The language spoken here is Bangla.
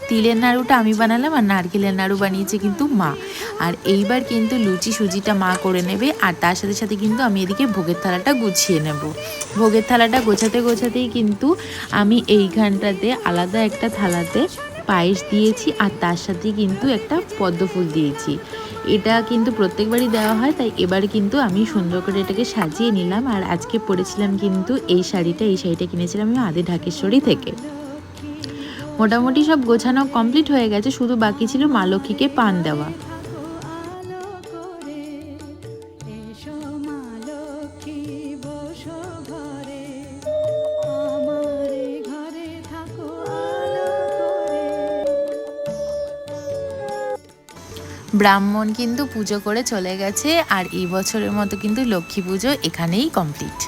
তিলের নাড়ুটা আমি বানালাম আর নারকেলের নাড়ু বানিয়েছে কিন্তু মা। আর এইবার কিন্তু লুচি সুজিটা মা করে নেবে, আর তার সাথে সাথে কিন্তু আমি এদিকে ভোগের থালাটা গুছিয়ে নেব। ভোগের থালাটা গোছাতে গোছাতেই কিন্তু আমি এইখানটাতে আলাদা একটা থালাতে পায়েস দিয়েছি, আর তার সাথে কিন্তু একটা পদ্ম ফুল দিয়েছি। এটা কিন্তু প্রত্যেকবারই দেওয়া হয়, তাই এবার কিন্তু আমি সুন্দর করে এটাকে সাজিয়ে নিলাম। আর আজকে পরেছিলাম কিন্তু এই শাড়িটা কিনেছিলাম আমি আদি ঢাকেশ্বরী থেকে। মোটামুটি সব গোছানো কমপ্লিট হয়ে গেছে, শুধু বাকি ছিল মা লক্ষ্মীকে পান দেওয়া। ব্রাহ্মণ কিন্তু পুজো করে চলে গেছে, আর এই বছরের মতো কিন্তু লক্ষ্মী পুজো এখানেই কমপ্লিট।